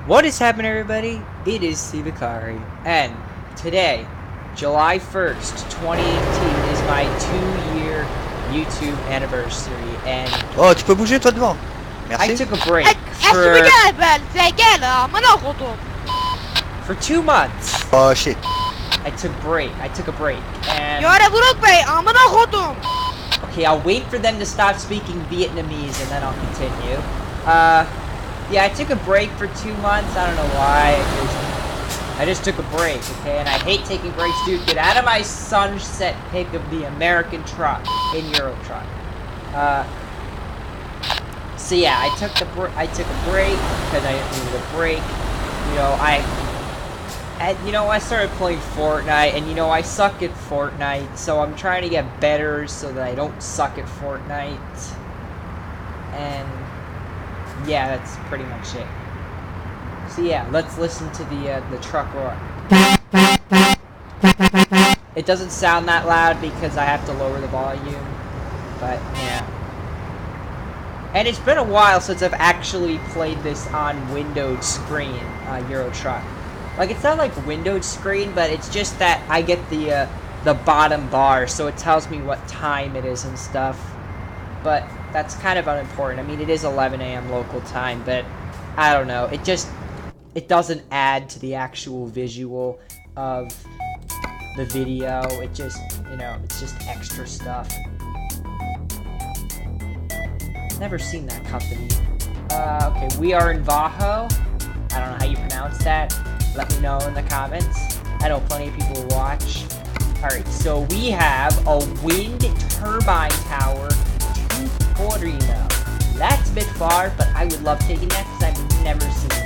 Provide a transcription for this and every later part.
What is happening, everybody? It is Sivakari, and today, July 1st, 2018, is my 2-year YouTube anniversary, and Oh, tu peux bouger toi devant. I Merci. took a break اسمي جابل زي جالة مناخطب. for 2 months. Oh shit. I took a break, and يا رب ربي مناخطب. okay, I'll wait for them to stop speaking Vietnamese, and then I'll continue. Yeah, I took a break for 2 months. I don't know why. I just took a break, okay? And I hate taking breaks, dude. Get out of my sunset pic of the American truck in Euro Truck. So yeah, I took a break because I needed a break. You know, I started playing Fortnite, and I suck at Fortnite, so I'm trying to get better so that I don't suck at Fortnite. And yeah, that's pretty much it. So yeah, let's listen to the truck roar. It doesn't sound that loud because I have to lower the volume, but yeah. And it's been a while since I've actually played this on windowed screen, Euro Truck. Like, it's not like windowed screen, but it's just that I get the bottom bar, so it tells me what time it is and stuff. But that's kind of unimportant. I mean, it is 11 a.m. local time, but I don't know. It doesn't add to the actual visual of the video. It just, it's just extra stuff. Never seen that company. Okay, we are in Vaho. I don't know how you pronounce that. Let me know in the comments. I know plenty of people watch. Alright, so we have a wind turbine tower to Torino. That's a bit far, but I would love taking that because I've never seen that.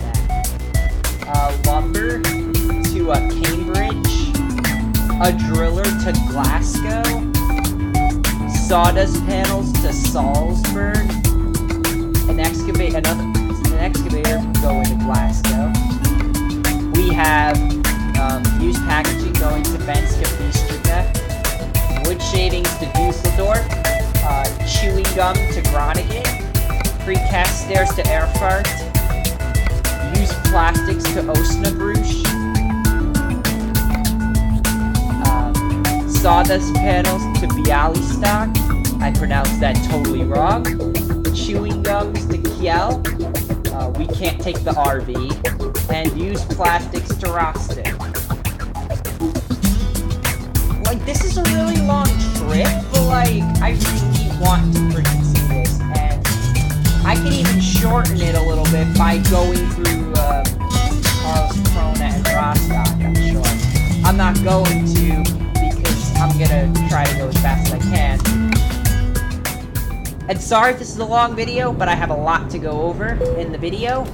Lumber to Cambridge. A driller to Glasgow. Sawdust panels to Salzburg. An excavator going to Glasgow. We have used packaging going to Benska Bistrica. Wood shavings to Dusseldorf. Chewing gum to Groningen. Precast stairs to Erfurt. Used plastics to Osnabrück. Sawdust panels to Bialystok. I pronounced that totally wrong. Chewing gums to Kiel. We can't take the RV. And used plastics to Rostock. Like, this is a really long trip, but like, I really want to freaking see this. And I can even shorten it a little bit by going through Karlskrona and Rostock, I'm sure. I'm not going to because I'm gonna try to go as fast as I can. And sorry if this is a long video, but I have a lot to go over in the video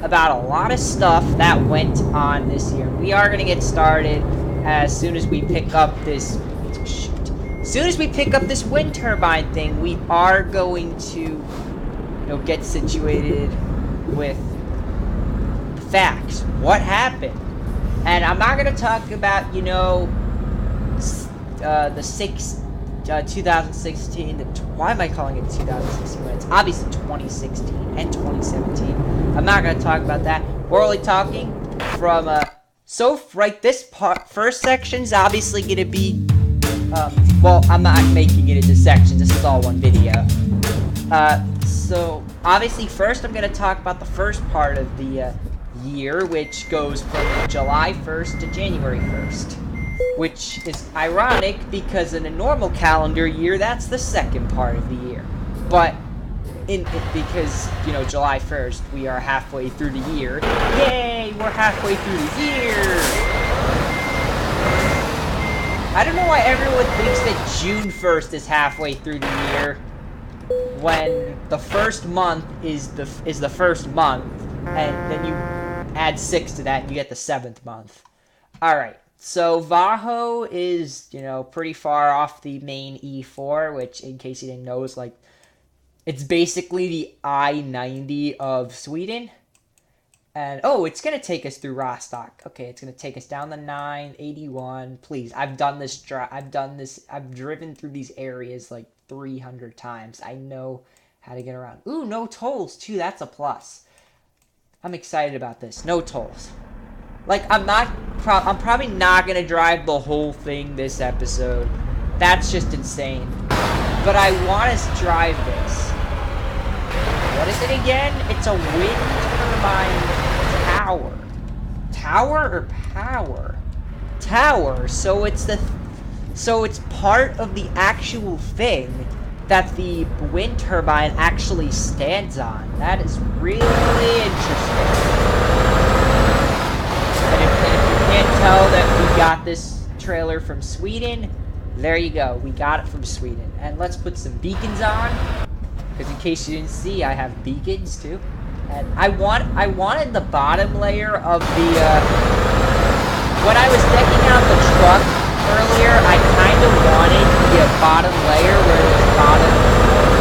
about a lot of stuff that went on this year. We are going to get started as soon as we pick up this... As soon as we pick up this wind turbine thing, we are going to, get situated with facts. What happened? And I'm not going to talk about, the 2016, why am I calling it 2016 when it's obviously 2016 and 2017. I'm not going to talk about that. We're only talking from, this first section's obviously going to be, well, I'm not making it into sections, this is all one video. So, obviously first I'm going to talk about the first part of the, year, which goes from July 1st to January 1st. Which is ironic because in a normal calendar year, that's the second part of the year. But because, July 1st, we are halfway through the year. Yay, we're halfway through the year! I don't know why everyone thinks that June 1st is halfway through the year when the first month is the first month, and then you add 6 to that and you get the 7th month. Alright. So, Vaho is, pretty far off the main E4, which, in case you didn't know, is like, it's basically the I-90 of Sweden. And, it's going to take us through Rostock. Okay, it's going to take us down the 981. Please, I've driven through these areas like 300 times. I know how to get around. Ooh, no tolls, too. That's a plus. I'm excited about this. No tolls. Like, I'm probably not gonna drive the whole thing this episode. That's just insane. But I want to drive this. What is it again? It's a wind turbine tower. Tower or power? Tower. So it's part of the actual thing that the wind turbine actually stands on. That is really interesting. And if you can't tell that we got this trailer from Sweden, there you go. We got it from Sweden. And let's put some beacons on, because in case you didn't see, I have beacons too. And I wanted the bottom layer of the when I was decking out the truck earlier, I kind of wanted the bottom layer where the bottom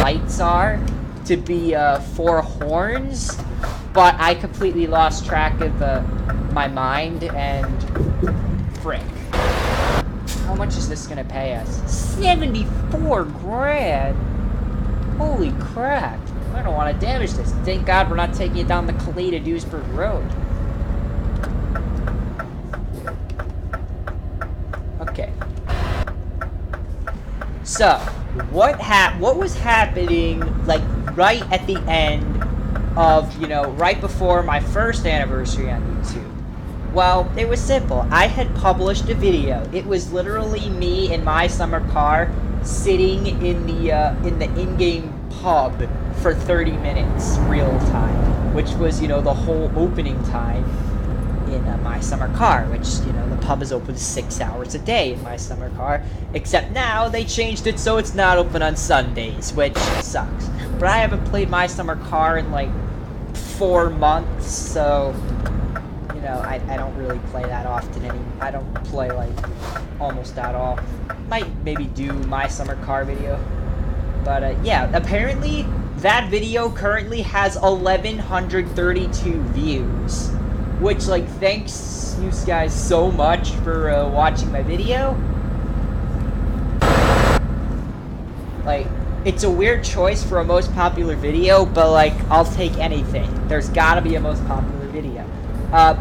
lights are to be 4 horns, but I completely lost track of my mind and frick. How much is this gonna pay us? 74 grand! Holy crap! I don't want to damage this. Thank God we're not taking it down the Calais to Duisburg Road. Okay. So, what was happening, like, right at the end of, you know, right before my first anniversary on YouTube? Well, it was simple. I had published a video. It was literally me in my summer car sitting in the in-game pub for 30 minutes real time, which was, you know, the whole opening time in my summer car, which, you know, the pub is open 6 hours a day in my summer car, except now they changed it so it's not open on Sundays, which sucks. But I haven't played my summer car in like 4 months, so you know, I don't really play that often anymore. I don't play like almost at all. Might maybe do my summer car video. But yeah, apparently that video currently has 1,132 views. Which, like, thanks you guys so much for watching my video. Like, it's a weird choice for a most popular video, but like, I'll take anything. There's gotta be a most popular video.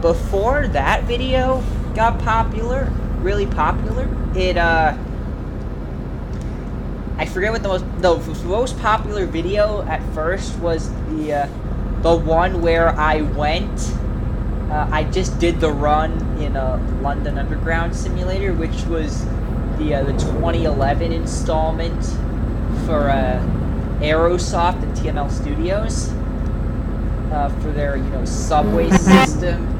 Before that video got popular, really popular, it, I forget what the most popular video at first was the one where I went, I just did the run in a London Underground simulator, which was the 2011 installment for Aerosoft and TML Studios. For their, you know, subway system,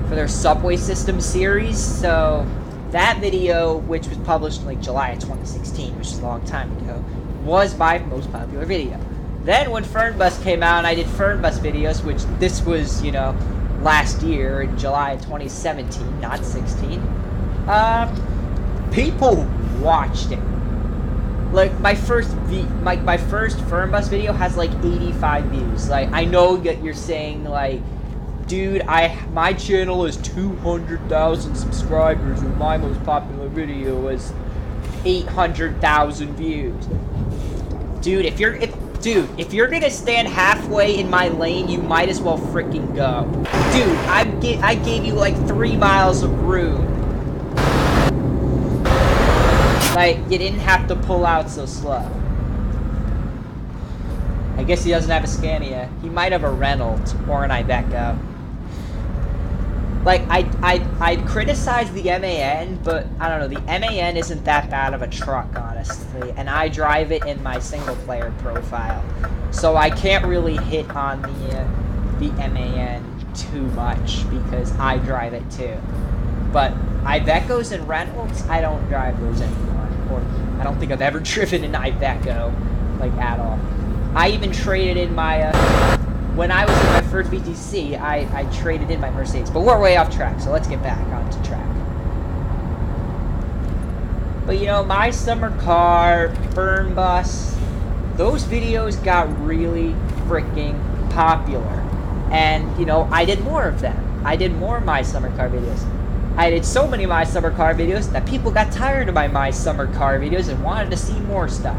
for their subway system series. So that video, which was published in like July of 2016, which is a long time ago, was my most popular video. Then when Fernbus came out, and I did Fernbus videos, which this was, you know, last year in July of 2017, not 16. People watched it. Like, my first Fernbus video has like 85 views. Like, I know that you're saying, like, dude, my channel has 200,000 subscribers and my most popular video has 800,000 views. Dude, if you're gonna stand halfway in my lane, you might as well freaking go. Dude, I gave you like 3 miles of room. Like, you didn't have to pull out so slow. I guess he doesn't have a Scania. He might have a Renault or an Iveco. Like, I'd criticize the MAN, but I don't know, the MAN isn't that bad of a truck, honestly, and I drive it in my single-player profile, so I can't really hit on the MAN too much, because I drive it too. But Ivecos and Reynolds, I don't drive those anymore, or I don't think I've ever driven an Iveco, like, at all. I even traded in my, when I was in my first BTC, I traded in my Mercedes. But we're way off track, so let's get back onto track. But, you know, my summer car, Fernbus, those videos got really freaking popular. And, you know, I did more of them. I did more My Summer Car videos. I did so many My Summer Car videos that people got tired of my Summer Car videos and wanted to see more stuff.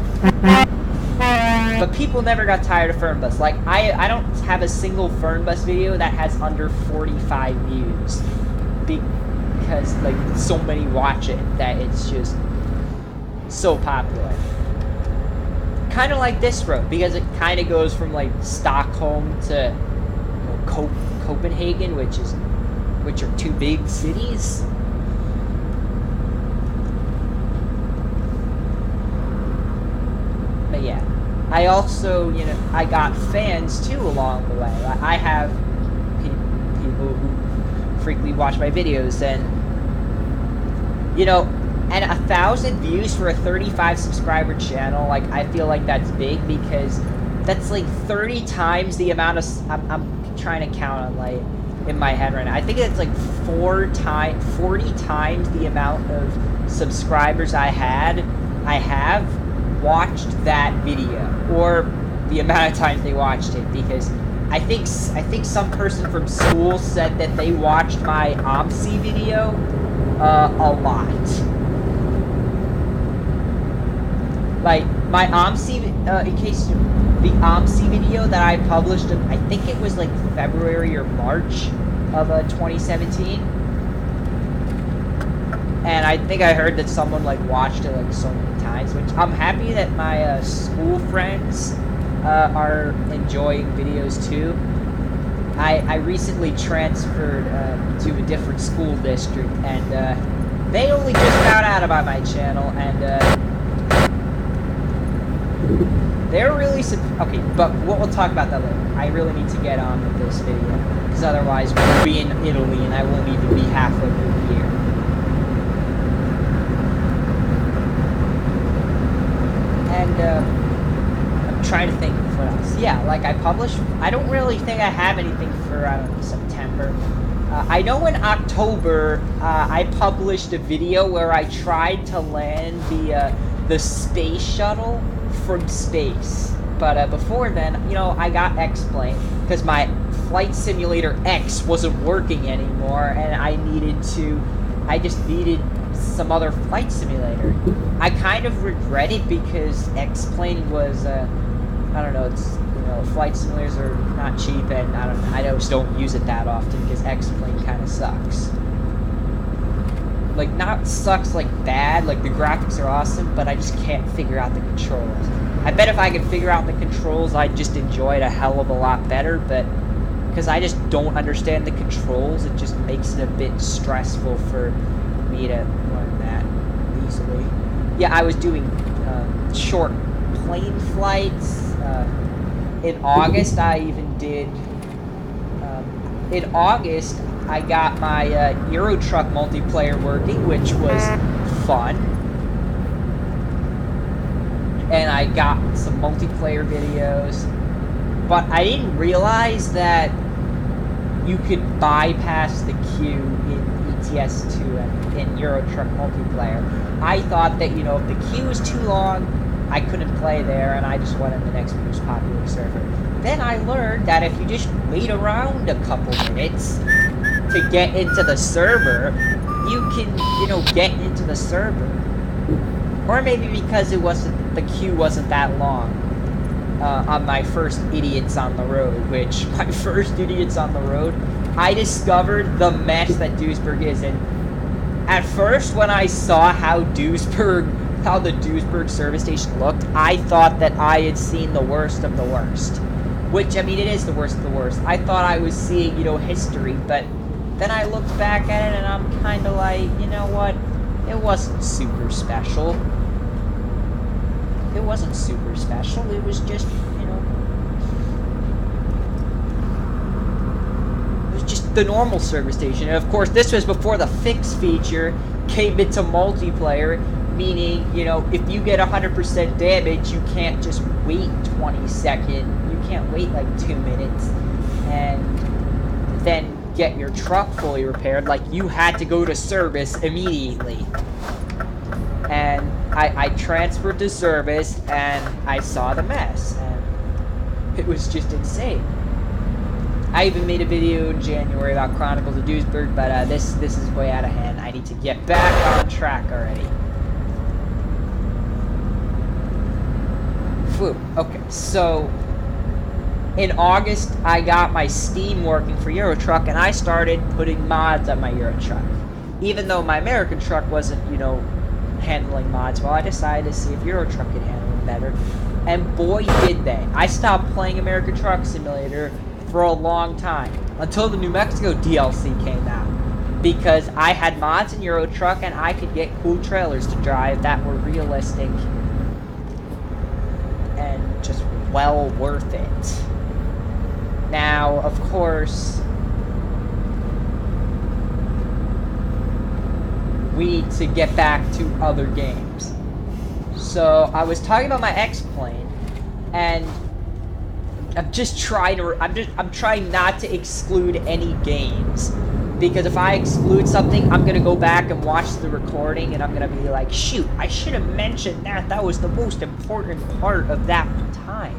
But people never got tired of Fernbus. Like, I don't have a single Fernbus video that has under 45 views. Because, like, so many watch it that it's just so popular. Kind of like this road, because it kind of goes from, like, Stockholm to, you know, Copenhagen, which are two big cities. But yeah, I also, you know, I got fans too along the way. I have people who frequently watch my videos, and, you know, and 1,000 views for a 35 subscriber channel, like, I feel like that's big, because that's like 30 times the amount of, I'm trying to count on, like, in my head right now. I think it's like 40 times the amount of subscribers I have watched that video, or the amount of times they watched it, because I think some person from school said that they watched my OMSI video a lot. Like, my OMSI, in case, the OMSI video that I published, I think it was like February or March of 2017. And I think I heard that someone, like, watched it, like, so many times, which I'm happy that my school friends are enjoying videos too. I recently transferred to a different school district, and they only just found out about my channel, and they're really okay, but we'll talk about that later. I really need to get on with this video, because otherwise we'll be in Italy, and I won't even be halfway through here. And I'm trying to think of what else. Yeah, like, I don't really think I have anything for, I don't know, September. I know in October, I published a video where I tried to land the space shuttle from space. But before then, you know, I got X-Plane, because my Flight Simulator X wasn't working anymore, and I just needed some other flight simulator. I kind of regret it, because X-Plane was, I don't know, it's, you know, flight simulators are not cheap, and I just don't use it that often, because X-Plane kind of sucks. Like, not sucks like bad, like, the graphics are awesome, but I just can't figure out the controls. I bet if I could figure out the controls, I'd just enjoy it a hell of a lot better, but because I just don't understand the controls, it just makes it a bit stressful for me to learn that easily. Yeah, I was doing short plane flights. In August, I even did... in August, I got my Euro Truck multiplayer working, which was fun. And I got some multiplayer videos. But I didn't realize that you could bypass the queue in ETS2 and in Euro Truck multiplayer. I thought that, you know, if the queue was too long, I couldn't play there, and I just went on the next most popular server. Then I learned that if you just wait around a couple minutes to get into the server, you can, you know, get into the server. Or maybe because the queue wasn't that long on my first Idiots on the Road, which, my first Idiots on the Road, I discovered the mess that Duisburg is in. At first, when I saw how the Duisburg service station looked, I thought that I had seen the worst of the worst. Which, I mean, it is the worst of the worst. I thought I was seeing, you know, history, but then I looked back at it and I'm kind of like, you know what? It wasn't super special. It wasn't super special. It was just, you know... It was just the normal service station. And, of course, this was before the fix feature came into multiplayer, meaning, you know, if you get 100% damage, you can't just wait 20 seconds. You can't wait like 2 minutes and then get your truck fully repaired. Like, you had to go to service immediately. And I transferred to service and I saw the mess, and it was just insane. I even made a video in January about Chronicles of Duisburg, but this is way out of hand. I need to get back on track already. Woo. Okay, so in August, I got my Steam working for Euro Truck, and I started putting mods on my Euro Truck. Even though my American truck wasn't, you know, handling mods, well, I decided to see if Euro Truck could handle them better. And boy, did they. I stopped playing American Truck Simulator for a long time, until the New Mexico DLC came out. Because I had mods in Euro Truck, and I could get cool trailers to drive that were realistic and just well worth it. Now, of course, we need to get back to other games. So, I was talking about my X-Plane, and I'm trying not to exclude any games. Because if I exclude something, I'm gonna go back and watch the recording, and I'm gonna be like, shoot, I should have mentioned that. That was the most important part of that time.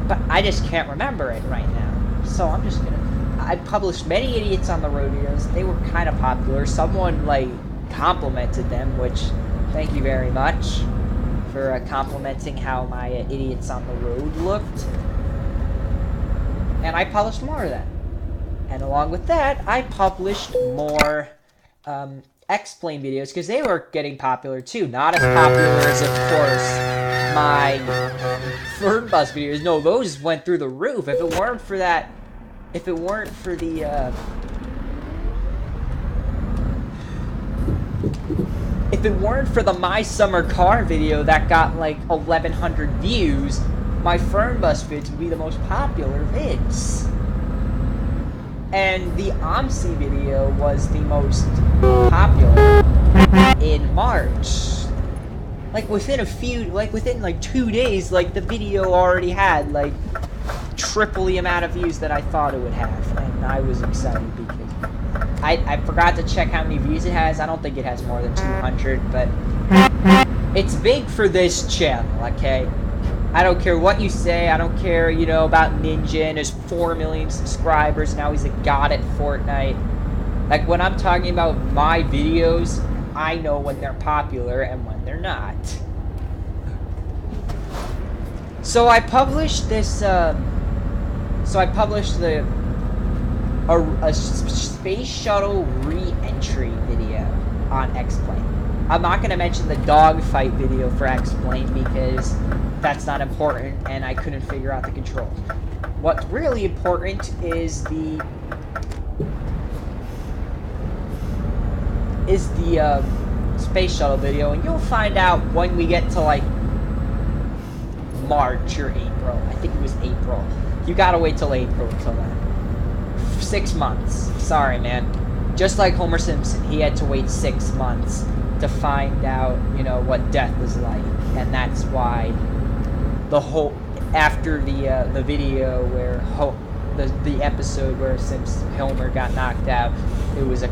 But I just can't remember it right now. So I'm just gonna... I published many Idiots on the Road videos. They were kind of popular. Someone, like, complimented them, which, thank you very much for complimenting how my Idiots on the Road looked. And I published more of that. And along with that, I published more X-Plane videos, because they were getting popular too. Not as popular as, of course, my Fern Bus videos. No, those went through the roof. If it weren't for that... If it weren't for the, If it weren't for the My Summer Car video that got, like, 1,100 views, my Fern Bus vids would be the most popular vids. And the OMSI video was the most popular in March. Like, within 2 days, like, the video already had, like, triple the amount of views that I thought it would have. And I was excited because I forgot to check how many views it has. I don't think it has more than 200, but it's big for this channel, okay? I don't care what you say. I don't care, you know, about Ninja and his 4 million subscribers. Now he's a god at Fortnite. Like, when I'm talking about my videos, I know when they're popular and when they're not. So I published this, a Space Shuttle re-entry video on X-Plane. I'm not going to mention the dogfight video for X-Plane because that's not important and I couldn't figure out the controls. What's really important is the Space Shuttle video, and you'll find out when we get to, like, March or April. I think it was April. You gotta wait till April till then. 6 months. Sorry, man. Just like Homer Simpson, he had to wait 6 months to find out, you know, what death was like. And that's why the whole... After the video where... The episode where Homer got knocked out, it was a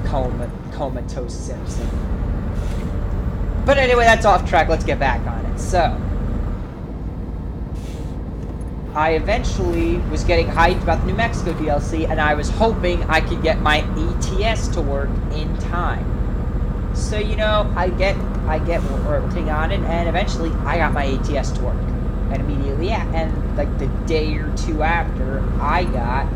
comatose Simpson. But anyway, that's off track. Let's get back on it. So... I eventually was getting hyped about the New Mexico DLC, and I was hoping I could get my ATS to work in time. So, you know, I get working on it, and eventually I got my ATS to work. And immediately, yeah, and like the day or two after, I got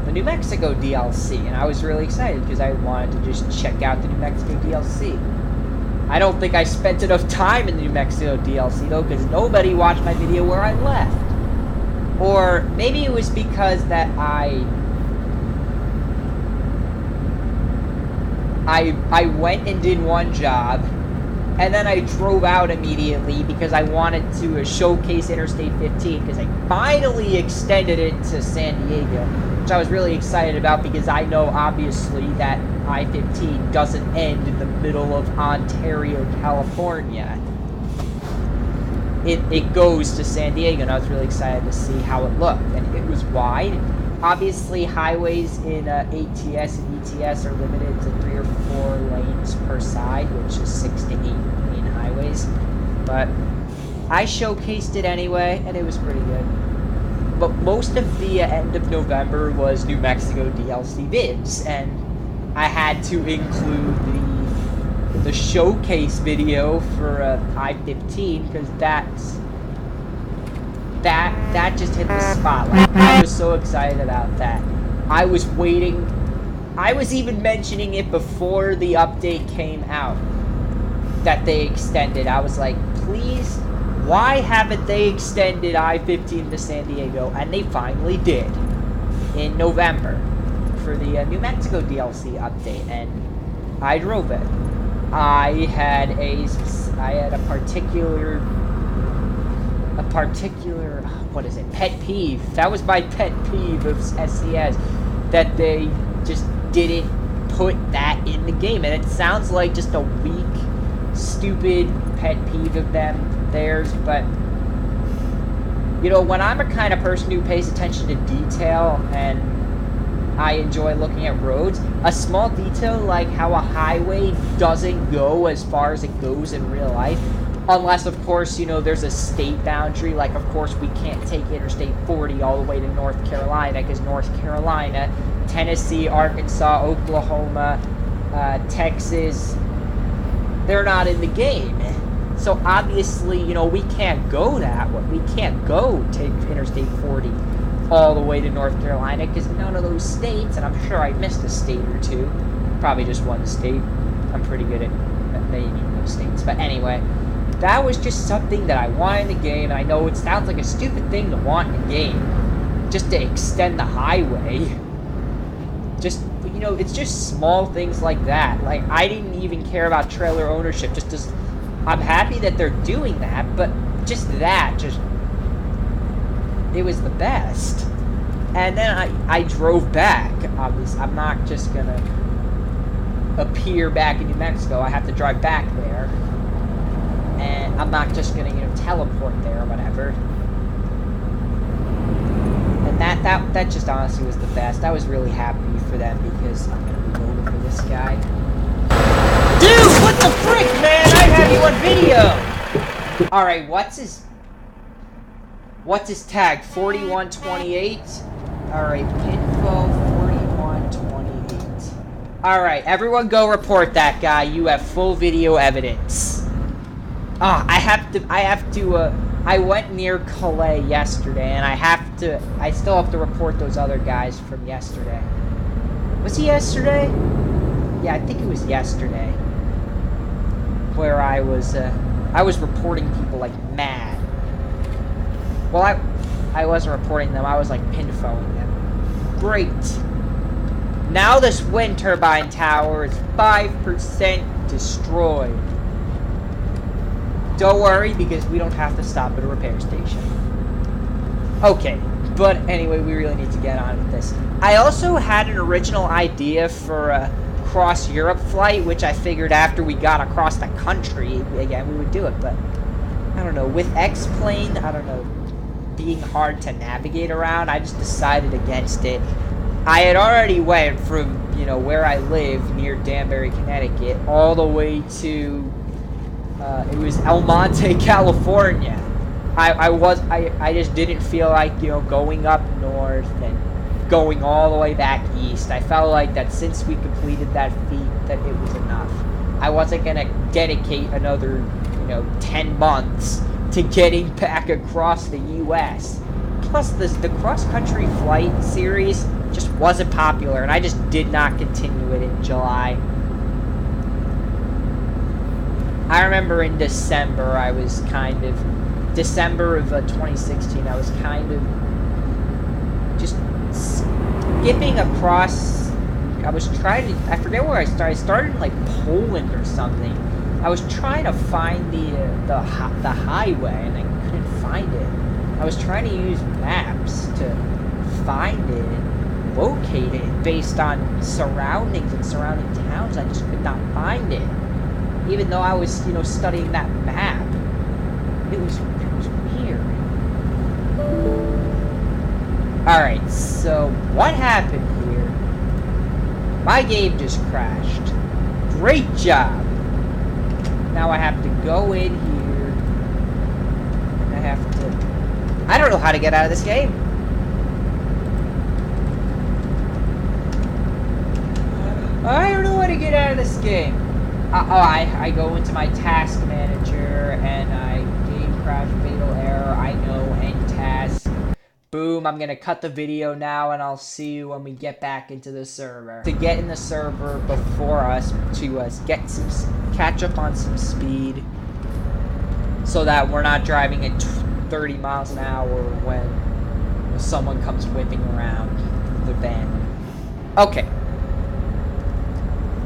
the New Mexico DLC, and I was really excited because I wanted to just check out the New Mexico DLC. I don't think I spent enough time in the New Mexico DLC, though, because nobody watched my video where I left. Or maybe it was because that I went and did one job, and then I drove out immediately because I wanted to showcase Interstate 15, because I finally extended it to San Diego, which I was really excited about because I know, obviously, that I-15 doesn't end in the middle of Ontario, California. It goes to San Diego, and I was really excited to see how it looked. And it was wide. Obviously, highways in ATS and ETS are limited to 3 or 4 lanes per side, which is 6 to 8 lane highways. But I showcased it anyway, and it was pretty good. But most of the end of November was New Mexico DLC vids, and I had to include the showcase video for I-15, because that just hit the spotlight. I was so excited about that. I was waiting. I was even mentioning it before the update came out that they extended. I was like, please, why haven't they extended I-15 to San Diego? And they finally did in November for the New Mexico DLC update, and I drove it. I had a particular what is it, pet peeve. That was my pet peeve of SCS, that they just didn't put that in the game. And it sounds like just a weak, stupid pet peeve of theirs, but you know, when I'm a kind of person who pays attention to detail and I enjoy looking at roads, a small detail like how a highway doesn't go as far as it goes in real life, unless, of course, you know, there's a state boundary. Like, of course, we can't take Interstate 40 all the way to North Carolina, because North Carolina, Tennessee, Arkansas, Oklahoma, Texas, they're not in the game. So, obviously, you know, we can't go that way. We can't go take Interstate 40 all the way to North Carolina, because none of those states, and I'm sure I missed a state or two, probably just one state. I'm pretty good at naming those states. But anyway, that was just something that I wanted in the game, and I know it sounds like a stupid thing to want in the game, just to extend the highway. Just, you know, it's just small things like that. Like, I didn't even care about trailer ownership, I'm happy that they're doing that, but just that, it was the best. And then I drove back, obviously. I'm not just gonna appear back in New Mexico. I have to drive back there. And I'm not just gonna, you know, teleport there or whatever. And that just honestly was the best. I was really happy for them, because I'm gonna be voting for this guy. Dude, what the frick, man? I have you on video! Alright, what's his tag? 4128? Alright, Pinfo 4128. Alright, everyone go report that guy. You have full video evidence. I went near Calais yesterday, and I still have to report those other guys from yesterday. Was he yesterday? Yeah, I think it was yesterday. Where I was reporting people like mad. Well, I wasn't reporting them, I was like pinfoing them. Great. Now this wind turbine tower is 5% destroyed. Don't worry, because we don't have to stop at a repair station. Okay, but anyway, we really need to get on with this. I also had an original idea for a cross-Europe flight, which I figured after we got across the country, again, we would do it, but I don't know, with X-Plane, I don't know, being hard to navigate around, I just decided against it. I had already went from, you know, where I live, near Danbury, Connecticut, all the way to it was El Monte, California. I just didn't feel like, you know, going up north and going all the way back east. I felt like that since we completed that feat, that it was enough. I wasn't gonna dedicate another, you know, 10 months to getting back across the U.S. Plus, the cross-country flight series just wasn't popular, and I just did not continue it in July. I remember in December, December of 2016, I was kind of just skipping across. I forget where I started. I started in like Poland or something. I was trying to find the highway, and I couldn't find it. I was trying to use maps to find it and locate it based on surroundings and surrounding towns. I just could not find it. Even though I was, you know, studying that map. It was weird. Alright, so what happened here? My game just crashed. Great job! Now I have to go in here. And I have to... I don't know how to get out of this game. I don't know how to get out of this game. I go into my task manager and I game crash, fatal error, I know, end task. Boom, I'm gonna cut the video now and I'll see you when we get back into the server. To get in the server before us, to get some, catch up on some speed so that we're not driving at 30 miles an hour when someone comes whipping around the van. Okay.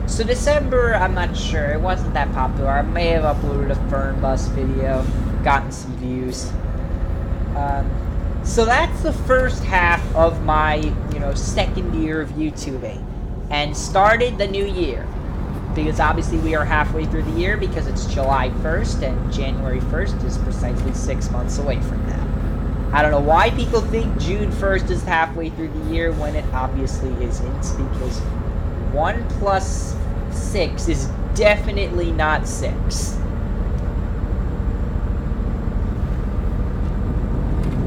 So December, I'm not sure. It wasn't that popular. I may have uploaded a Fernbus video, gotten some views. So that's the first half of my, second year of YouTubing. And started the new year. Because obviously we are halfway through the year because it's July 1st and January 1st is precisely 6 months away from now. I don't know why people think June 1st is halfway through the year when it obviously isn't, because 1 plus 6 is definitely not 6.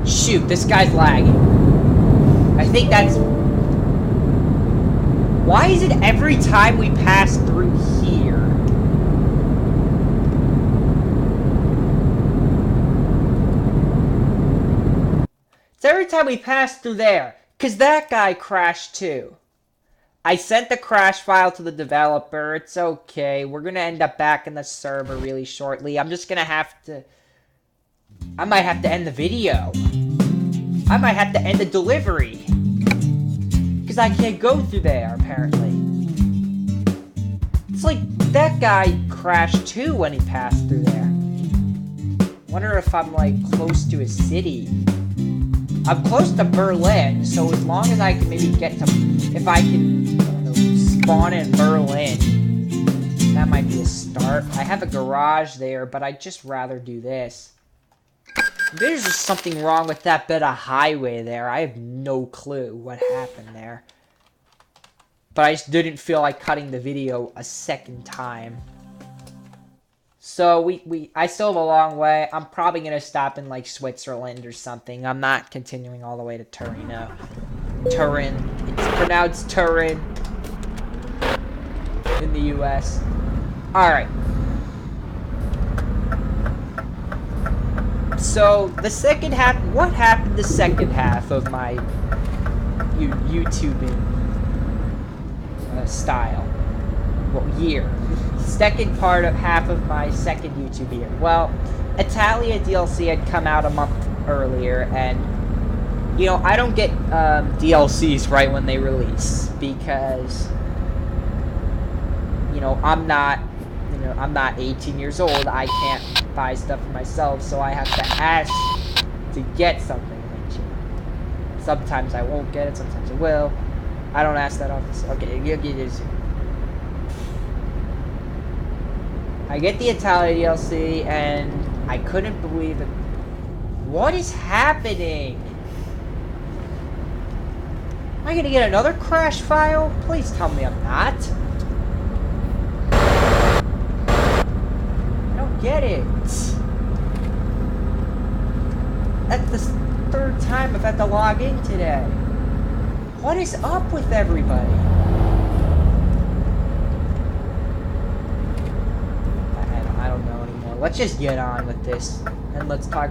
Shoot, this guy's lagging. I think that's... Why is it every time we pass through here? It's every time we pass through there. Because that guy crashed too. I sent the crash file to the developer. It's okay. We're going to end up back in the server really shortly. I'm just going to have to... I might have to end the video. I might have to end the delivery. Because I can't go through there, apparently. It's like that guy crashed too when he passed through there. Wonder if I'm, like, close to a city. I'm close to Berlin, so as long as I can maybe get to... If I can, I don't know, spawn in Berlin, that might be a start. I have a garage there, but I'd just rather do this. There's just something wrong with that bit of highway there. I have no clue what happened there. But I just didn't feel like cutting the video a second time. So I still have a long way. I'm probably going to stop in like Switzerland or something. I'm not continuing all the way to Torino. Turin. It's pronounced Turin. In the US. Alright. So, the second half, what happened the second half of my YouTubing style? Well, year. Second part of half of my second YouTube year. Well, Italia DLC had come out a month earlier, and, I don't get DLCs right when they release, because, I'm not 18 years old. I can't buy stuff for myself, so I have to ask to get something. Sometimes I won't get it, sometimes I will. I don't ask that often. Okay, you'll get it soon. I get the Italia DLC, and I couldn't believe it. What is happening? Am I gonna get another crash file? Please tell me I'm not. Get it. That's the third time I've had to log in today. What is up with everybody? I don't know anymore. Let's just get on with this and let's talk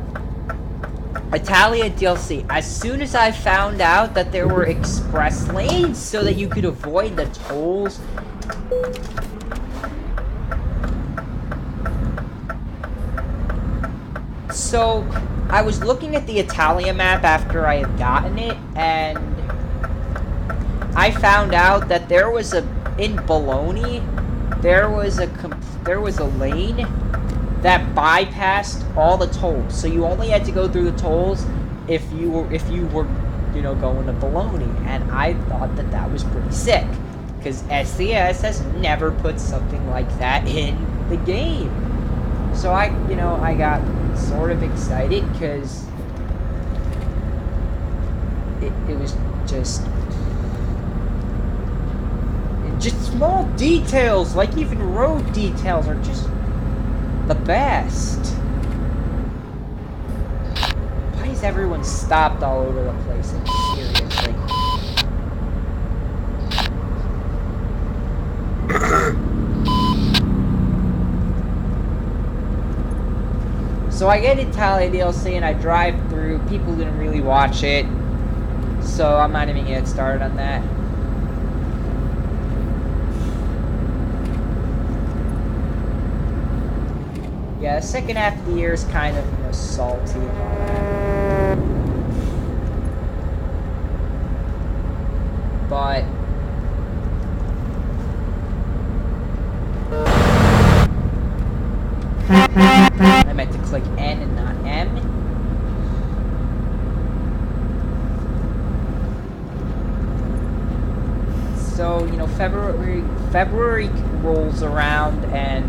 Italia DLC. As soon as I found out that there were express lanes so that you could avoid the tolls, so, I was looking at the Italia map after I had gotten it, and I found out that there was in Bologna, there was a lane that bypassed all the tolls. So you only had to go through the tolls if you were, going to Bologna, and I thought that was pretty sick, because SCS has never put something like that in the game. So I got sort of excited because it was just small details, like even road details are just the best. Why is everyone stopped all over the place? Seriously. So I get Italia DLC and I drive through. People didn't really watch it, so I'm not even gonna get started on that. Yeah, the second half of the year is kind of, you know, salty and all that. But I meant to click N and not M. So, you know, February rolls around and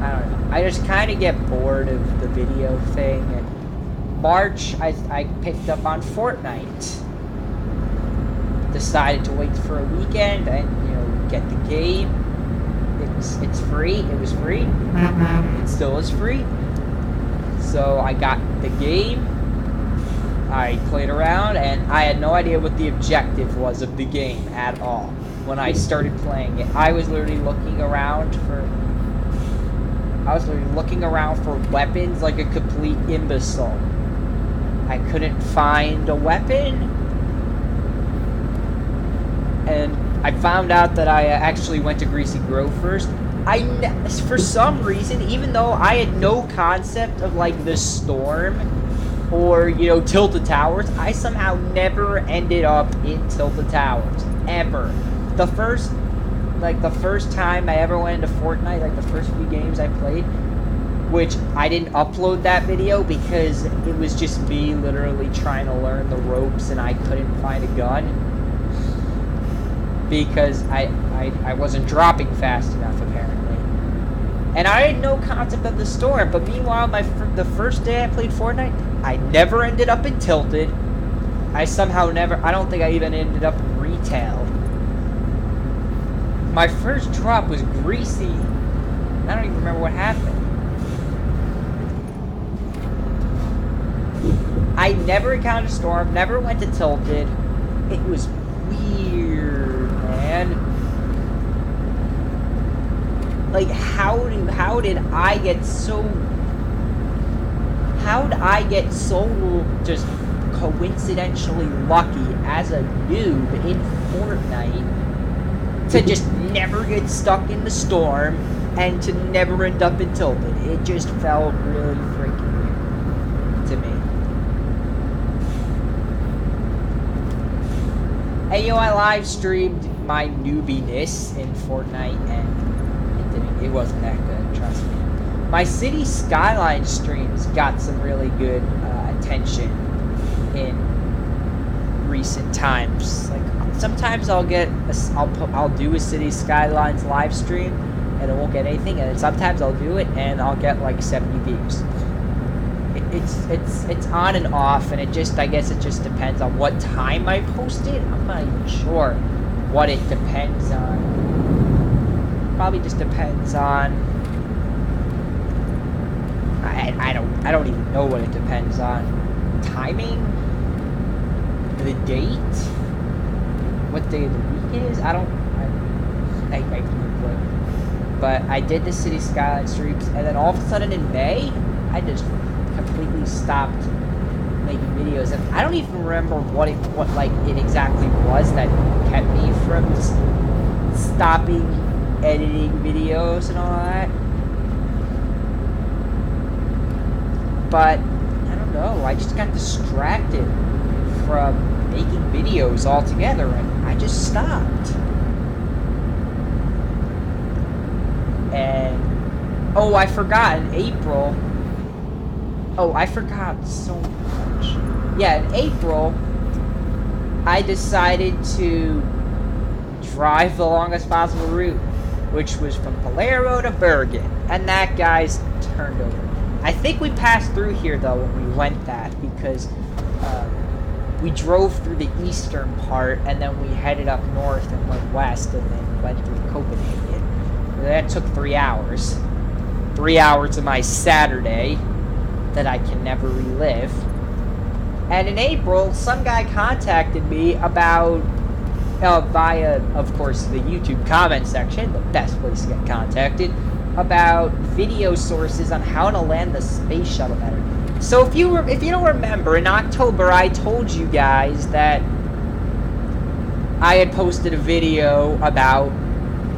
I don't know. I just kind of get bored of the video thing. And March, I picked up on Fortnite. Decided to wait for a weekend and, you know, get the game. It's free. It was free. It still is free. So I got the game. I played around and I had no idea what the objective was of the game at all. When I started playing it, I was literally looking around for weapons like a complete imbecile. I couldn't find a weapon. And I found out that I actually went to Greasy Grove first. For some reason, even though I had no concept of like the storm or, you know, Tilted Towers, I somehow never ended up in Tilted Towers ever. The first time I ever went into Fortnite, like the first few games I played, which I didn't upload that video because it was just me literally trying to learn the ropes and I couldn't find a gun. Because I wasn't dropping fast enough, apparently. And I had no concept of the storm, but meanwhile, the first day I played Fortnite, I never ended up in Tilted. I don't think I even ended up in Retail. My first drop was Greasy. I don't even remember what happened. I never encountered a storm, never went to Tilted. It was weird, man. Like, how did I get so just coincidentally lucky as a noob in Fortnite to just never get stuck in the storm and to never end up in Tilted? It just felt really freaking weird to me. And, you know, I live streamed my newbiness in Fortnite, and it wasn't that good, trust me. My City Skyline streams got some really good attention in recent times. Like, sometimes I'll do a City Skylines live stream, and it won't get anything, and then sometimes I'll do it, and I'll get like 70 views. It's on and off, and I guess it just depends on what time I post it. I'm not even sure what it depends on. Probably just depends on. I don't even know what it depends on. Timing, the date, what day of the week it is. I but I did the City Skyline streaks, and then all of a sudden in May, I just completely stopped making videos, and I don't even remember what it exactly was that kept me from stopping editing videos and all that. But I don't know, I just got distracted from making videos altogether, and I just stopped. And oh, I forgot in April. Oh, I forgot so much. Yeah, in April, I decided to drive the longest possible route, which was from Palermo to Bergen, and that, guys, turned over. I think we passed through here, though, when we went that, because we drove through the eastern part, and then we headed up north and went west, and then went through Copenhagen. That took 3 hours. 3 hours of my Saturday that I can never relive. And in April, some guy contacted me about, via, of course, the YouTube comment section, the best place to get contacted, about video sources on how to land the space shuttle better. So if you don't remember, in October I told you guys that I had posted a video about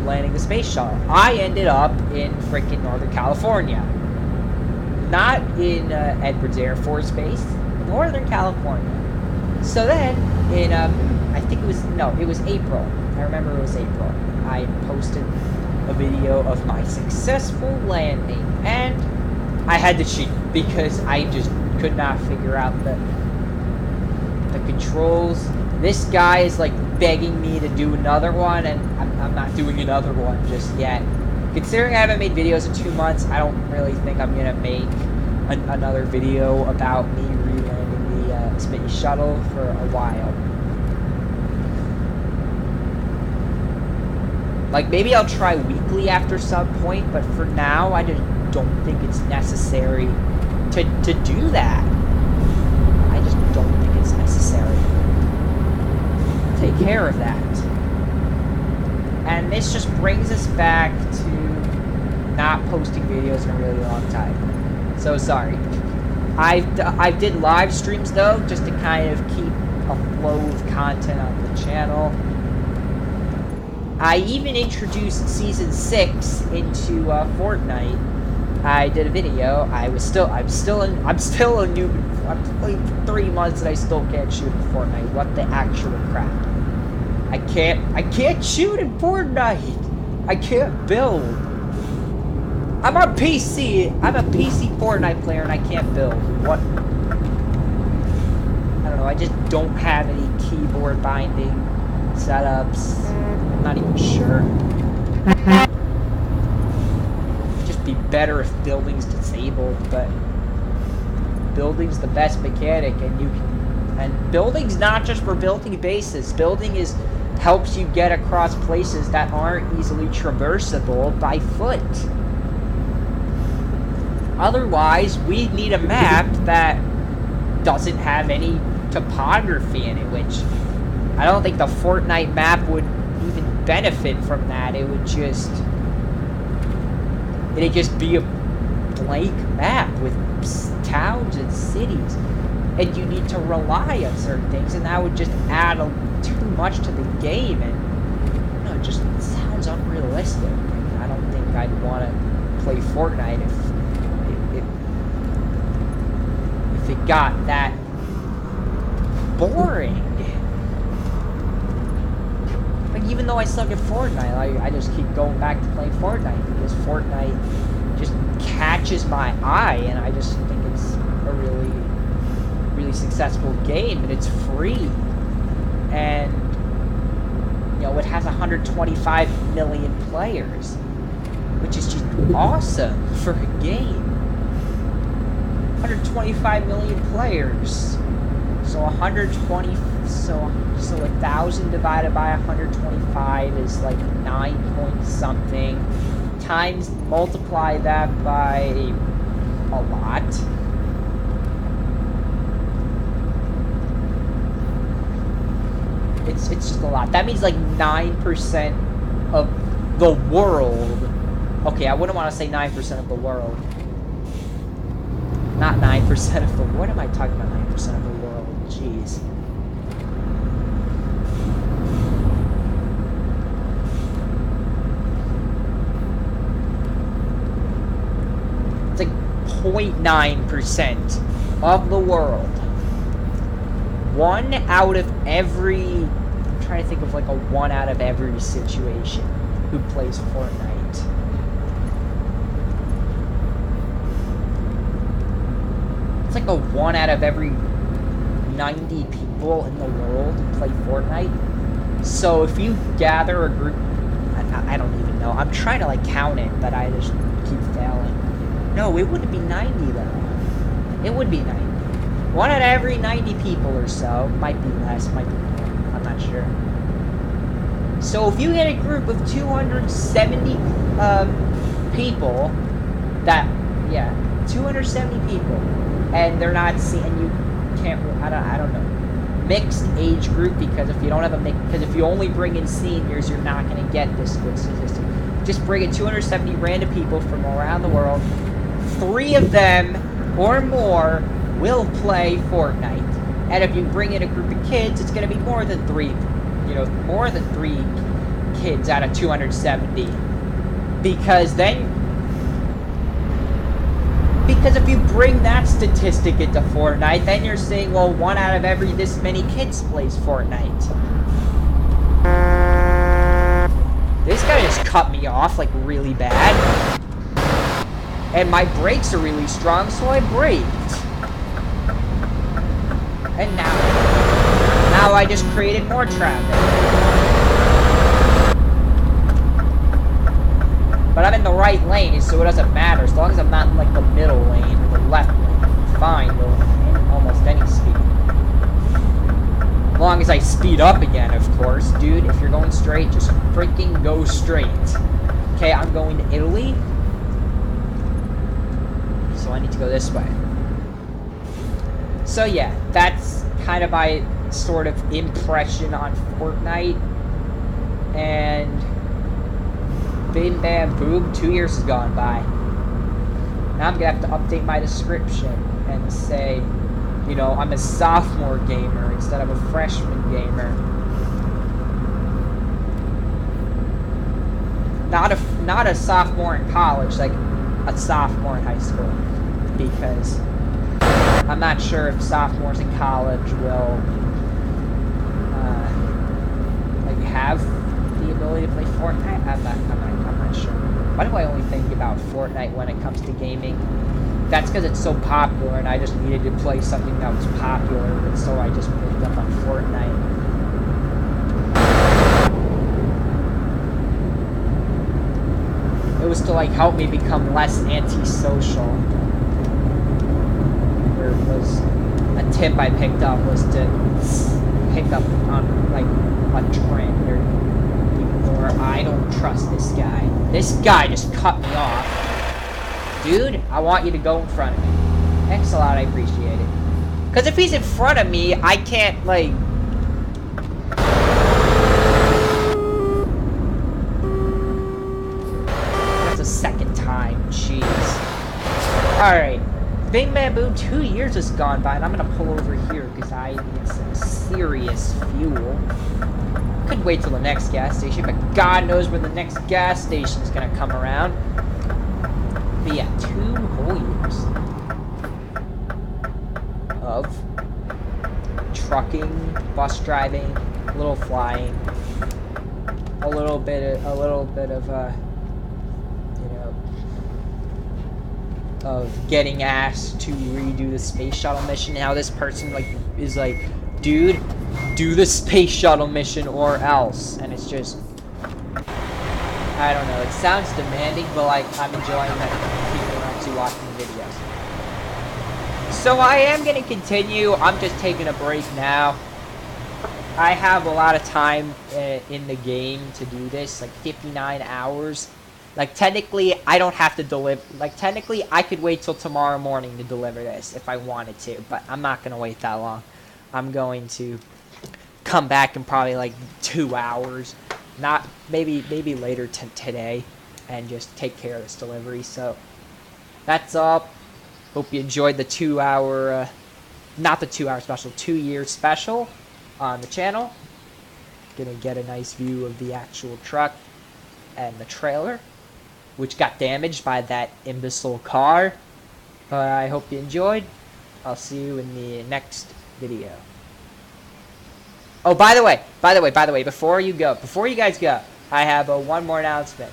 landing the space shuttle. I ended up in freaking Northern California. Not in Edwards Air Force Base, Northern California. So then, I think it was April. I remember it was April. I posted a video of my successful landing, and I had to cheat because I just could not figure out the controls. This guy is like begging me to do another one, and I'm not doing another one just yet. Considering I haven't made videos in 2 months, I don't really think I'm gonna make another video about me re-landing the space shuttle for a while. Like, maybe I'll try weekly after some point, but for now, I just don't think it's necessary to do that. I just don't think it's necessary. Take care of that. And this just brings us back to not posting videos in a really long time. So sorry. I did live streams though, just to kind of keep a flow of content on the channel. I even introduced Season 6 into Fortnite. I did a video. I'm still a noob. I'm playing for 3 months and I still can't shoot in Fortnite. What the actual crap? I can't shoot in Fortnite. I can't build. I'm on PC. I'm a PC Fortnite player and I can't build. What? I don't know. I just don't have any keyboard binding setups. I'm not even sure. It'd just be better if building's disabled, but building's the best mechanic, and building's not just for building bases. Building helps you get across places that aren't easily traversable by foot. Otherwise, we need a map that doesn't have any topography in it, which I don't think the Fortnite map would even benefit from that. It'd just be a blank map with towns and cities, and you need to rely on certain things, and that would just add too much to the game, and it just sounds unrealistic. I don't think I'd want to play Fortnite if it got that boring. Like, even though I suck at Fortnite, I just keep going back to playing Fortnite because Fortnite just catches my eye, and I just think it's a really, really successful game, and it's free, and it has 125 million players, which is just awesome for a game. 125 million players. So 1,000 divided by 125 is like 9 point something. Times multiply that by a lot. It's just a lot. That means like 9% of the world. Okay, I wouldn't want to say 9% of the world. Not 9% of the... What am I talking about, 9% of the world? Jeez. It's like 0.9% of the world. One out of every... I'm trying to think of like a one out of every situation who plays Fortnite. It's like a 1 out of every 90 people in the world who play Fortnite. So if you gather a group, I don't even know. I'm trying to like count it, but I just keep failing. No, it wouldn't be 90 though. It would be 90. 1 out of every 90 people or so. Might be less, might be more. I'm not sure. So if you get a group of 270 people, 270 people, and they're not seeing, you can't, I don't know, mixed age group, because if you don't have because if you only bring in seniors, you're not going to get this good statistic. just bring in 270 random people from around the world. 3 of them or more will play Fortnite. And if you bring in a group of kids, it's going to be more than 3, more than 3 kids out of 270. Because if you bring that statistic into Fortnite, then you're saying, well, 1 out of every this many kids plays Fortnite. This guy just cut me off, like, really bad. And my brakes are really strong, so I braked. And now I just created more traffic. But I'm in the right lane, so it doesn't matter. As long as I'm not in, like, the middle lane or the left lane, I'm fine with almost any speed. As long as I speed up again, of course. Dude, if you're going straight, just freaking go straight. Okay, I'm going to Italy. So I need to go this way. So yeah, that's kind of my sort of impression on Fortnite. And bim bam boom, 2 years has gone by. Now I'm gonna have to update my description and say, you know, I'm a sophomore gamer instead of a freshman gamer. Not a sophomore in college, like a sophomore in high school, because I'm not sure if sophomores in college will like have the ability to play Fortnite. I'm not sure. Why do I only think about Fortnite when it comes to gaming? That's because it's so popular, and I just needed to play something that was popular, and so I just picked up on Fortnite. It was to, like, help me become less antisocial. Or it was a tip I picked up was to pick up on, like, a trend or I don't trust this guy. This guy just cut me off. Dude, I want you to go in front of me. Thanks a lot, I appreciate it. Because if he's in front of me, I can't, like... That's the second time, jeez. Alright. Bing Bam Boom, 2 years has gone by, and I'm gonna pull over here because I need some serious fuel. Could wait till the next gas station, but God knows when the next gas station is gonna come around. But yeah, 2 whole years of trucking, bus driving, a little flying, a little bit of you know, of getting asked to redo the space shuttle mission. Now this person is like, dude, do the space shuttle mission or else, and it's just, I don't know, it sounds demanding, but like, I'm enjoying that people are actually watching the videos. So I am going to continue. I'm just taking a break now. I have a lot of time in the game to do this, like 59 hours. Like, technically, I don't have to deliver, like, technically, I could wait till tomorrow morning to deliver this if I wanted to, but I'm not going to wait that long. I'm going to come back in probably like 2 hours. Not maybe later today, and just take care of this delivery. So that's all. Hope you enjoyed the 2 hour, not the 2 hour special, 2 year special on the channel. Gonna get a nice view of the actual truck and the trailer, which got damaged by that imbecile car. But I hope you enjoyed. I'll see you in the next video. Oh, by the way, before you guys go, I have one more announcement.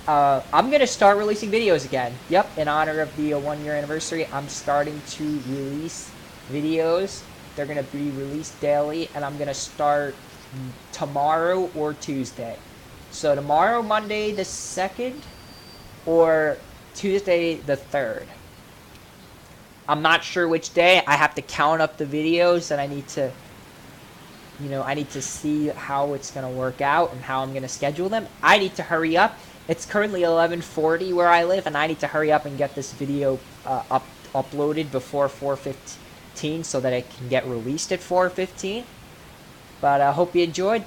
I'm going to start releasing videos again. Yep, in honor of the 1 year anniversary, I'm starting to release videos. They're going to be released daily, and I'm going to start tomorrow or Tuesday. So tomorrow, Monday the 2nd, or Tuesday the 3rd. I'm not sure which day. I have to count up the videos, and I need to... You know, I need to see how it's going to work out and how I'm going to schedule them. I need to hurry up. It's currently 11:40 where I live, and I need to hurry up and get this video uploaded before 4:15 so that it can get released at 4:15. But I hope you enjoyed.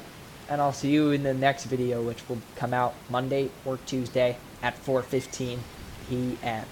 and I'll see you in the next video, which will come out Monday or Tuesday at 4:15 p.m.